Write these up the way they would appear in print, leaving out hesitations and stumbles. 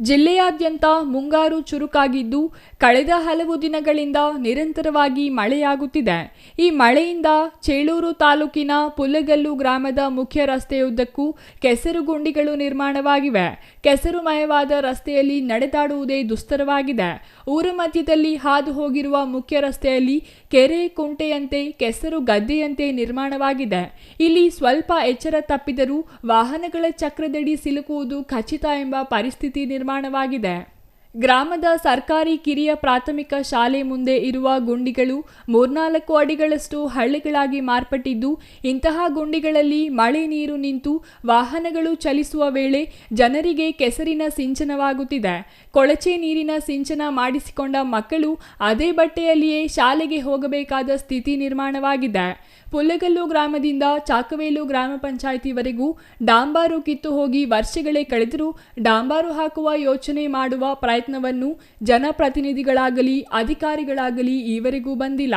ಜಿಲ್ಲೆಯಾದ್ಯಂತ ಮುಂಗಾರು ಚುರುಕಾಗಿದ್ದು ಕಳೆದ ಹಲವು ದಿನಗಳಿಂದ ನಿರಂತರವಾಗಿ ಮಳೆಯಾಗುತ್ತಿದೆ. ಈ ಮಳೆಯಿಂದ ಚೇಳೂರು ತಾಲೂಕಿನ ಪುಲ್ಲಗಲ್ಲು ಗ್ರಾಮದ ಮುಖ್ಯ ರಸ್ತೆಯುದ್ದಕ್ಕೂ ಕೆಸರು ಗುಂಡಿಗಳು ನಿರ್ಮಾಣವಾಗಿವೆ. ಕೆಸರುಮಯವಾದ ರಸ್ತೆಯಲ್ಲಿ ನಡೆದಾಡುವುದೇ ದುಸ್ತರವಾಗಿದೆ. ಊರ ಮಧ್ಯದಲ್ಲಿ ಹಾದು ಹೋಗಿರುವ ಮುಖ್ಯ ರಸ್ತೆಯಲ್ಲಿ ಕೆರೆ ಕುಂಟೆಯಂತೆ ಕೆಸರು ಗದ್ದೆಯಂತೆ ನಿರ್ಮಾಣವಾಗಿದೆ. ಇಲ್ಲಿ ಸ್ವಲ್ಪ ಎಚ್ಚರ ತಪ್ಪಿದರೂ ವಾಹನಗಳ ಚಕ್ರದಡಿ ಸಿಲುಕುವುದು ಖಚಿತ ಎಂಬ ಪರಿಸ್ಥಿತಿ ನಿರ್ಮಾಣವಾಗಿದೆ. ಗ್ರಾಮದ ಸರ್ಕಾರಿ ಕಿರಿಯ ಪ್ರಾಥಮಿಕ ಶಾಲೆ ಮುಂದೆ ಇರುವ ಗುಂಡಿಗಳು 3-4 ಅಡಿಗಳಷ್ಟು ಹಳ್ಳಿಗಳಾಗಿ ಮಾರ್ಪಟ್ಟಿದ್ದು, ಇಂತಹ ಗುಂಡಿಗಳಲ್ಲಿ ಮಳೆ ನೀರು ನಿಂತು ವಾಹನಗಳು ಚಲಿಸುವ ವೇಳೆ ಜನರಿಗೆ ಕೆಸರಿನ ಸಿಂಚನವಾಗುತ್ತಿದೆ. ಕೊಳಚೆ ನೀರಿನ ಸಿಂಚನ ಮಾಡಿಸಿಕೊಂಡ ಮಕ್ಕಳು ಅದೇ ಬಟ್ಟೆಯಲ್ಲಿಯೇ ಶಾಲೆಗೆ ಹೋಗಬೇಕಾದ ಸ್ಥಿತಿ ನಿರ್ಮಾಣವಾಗಿದೆ. ಪುಲ್ಲಗಲ್ಲು ಗ್ರಾಮದಿಂದ ಚಾಕವೇಲು ಗ್ರಾಮ ಪಂಚಾಯಿತಿವರೆಗೂ ಡಾಂಬಾರು ಕಿತ್ತು ಹೋಗಿ ವರ್ಷಗಳೇ ಕಳೆದರೂ ಡಾಂಬಾರು ಹಾಕುವ ಯೋಚನೆ ಮಾಡುವ ಪ್ರಯತ್ನವನ್ನು ಜನಪ್ರತಿನಿಧಿಗಳಾಗಲಿ ಅಧಿಕಾರಿಗಳಾಗಲಿ ಈವರೆಗೂ ಬಂದಿಲ್ಲ.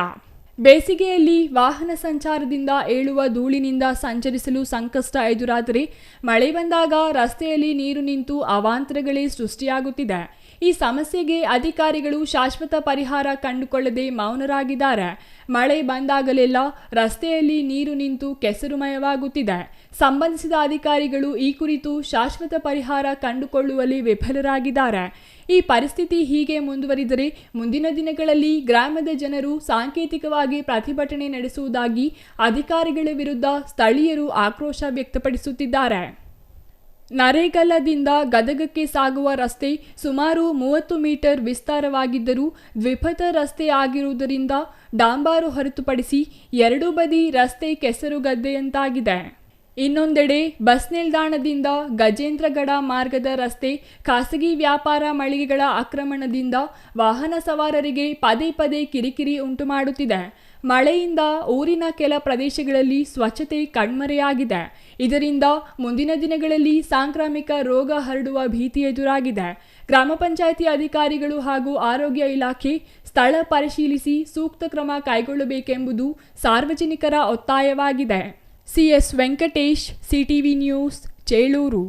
ಬೇಸಿಗೆಯಲ್ಲಿ ವಾಹನ ಸಂಚಾರದಿಂದ ಏಳುವ ಧೂಳಿನಿಂದ ಸಂಚರಿಸಲು ಸಂಕಷ್ಟ ಎದುರಾದರೆ ಮಳೆ ಬಂದಾಗ ರಸ್ತೆಯಲ್ಲಿ ನೀರು ನಿಂತು ಅವಾಂತರಗಳೇ ಸೃಷ್ಟಿಯಾಗುತ್ತಿದೆ. ಈ ಸಮಸ್ಯೆಗೆ ಅಧಿಕಾರಿಗಳು ಶಾಶ್ವತ ಪರಿಹಾರ ಕಂಡುಕೊಳ್ಳದೆ ಮೌನರಾಗಿದ್ದಾರೆ. ಮಳೆ ಬಂದಾಗಲೆಲ್ಲ ರಸ್ತೆಯಲ್ಲಿ ನೀರು ನಿಂತು ಕೆಸರುಮಯವಾಗುತ್ತಿದೆ. ಸಂಬಂಧಿಸಿದ ಅಧಿಕಾರಿಗಳು ಈ ಕುರಿತು ಶಾಶ್ವತ ಪರಿಹಾರ ಕಂಡುಕೊಳ್ಳುವಲ್ಲಿ ವಿಫಲರಾಗಿದ್ದಾರೆ. ಈ ಪರಿಸ್ಥಿತಿ ಹೀಗೆ ಮುಂದುವರಿದರೆ ಮುಂದಿನ ದಿನಗಳಲ್ಲಿ ಗ್ರಾಮದ ಜನರು ಸಾಂಕೇತಿಕವಾಗಿ ಪ್ರತಿಭಟನೆ ನಡೆಸುವುದಾಗಿ ಅಧಿಕಾರಿಗಳ ವಿರುದ್ಧ ಸ್ಥಳೀಯರು ಆಕ್ರೋಶ ವ್ಯಕ್ತಪಡಿಸುತ್ತಿದ್ದಾರೆ. ನರೇಗಲ್ಲದಿಂದ ಗದಗಕ್ಕೆ ಸಾಗುವ ರಸ್ತೆ ಸುಮಾರು 30 ಮೀಟರ್ ವಿಸ್ತಾರವಾಗಿದ್ದರೂ ದ್ವಿಪಥ ರಸ್ತೆ ಆಗಿರುವುದರಿಂದ ಡಾಂಬಾರು ಹೊರತುಪಡಿಸಿ ಎರಡೂ ಬದಿ ರಸ್ತೆ ಕೆಸರು ಗದ್ದೆಯಂತಾಗಿದೆ. ಇನ್ನೊಂದೆಡೆ ಬಸ್ ನಿಲ್ದಾಣದಿಂದ ಗಜೇಂದ್ರಗಡ ಮಾರ್ಗದ ರಸ್ತೆ ಖಾಸಗಿ ವ್ಯಾಪಾರ ಮಳಿಗೆಗಳ ಆಕ್ರಮಣದಿಂದ ವಾಹನ ಸವಾರರಿಗೆ ಪದೇ ಪದೇ ಕಿರಿಕಿರಿ ಉಂಟು ಮಾಡುತ್ತಿದೆ. ಮಳೆಯಿಂದ ಊರಿನ ಕೆಲ ಪ್ರದೇಶಗಳಲ್ಲಿ ಸ್ವಚ್ಛತೆ ಕಣ್ಮರೆಯಾಗಿದೆ. ಇದರಿಂದ ಮುಂದಿನ ದಿನಗಳಲ್ಲಿ ಸಾಂಕ್ರಾಮಿಕ ರೋಗ ಹರಡುವ ಭೀತಿ ಎದುರಾಗಿದೆ. ಗ್ರಾಮ ಪಂಚಾಯಿತಿ ಅಧಿಕಾರಿಗಳು ಹಾಗೂ ಆರೋಗ್ಯ ಇಲಾಖೆ ಸ್ಥಳ ಪರಿಶೀಲಿಸಿ ಸೂಕ್ತ ಕ್ರಮ ಕೈಗೊಳ್ಳಬೇಕೆಂಬುದು ಸಾರ್ವಜನಿಕರ ಒತ್ತಾಯವಾಗಿದೆ. CS Venkatesh, CTV news, Chelur.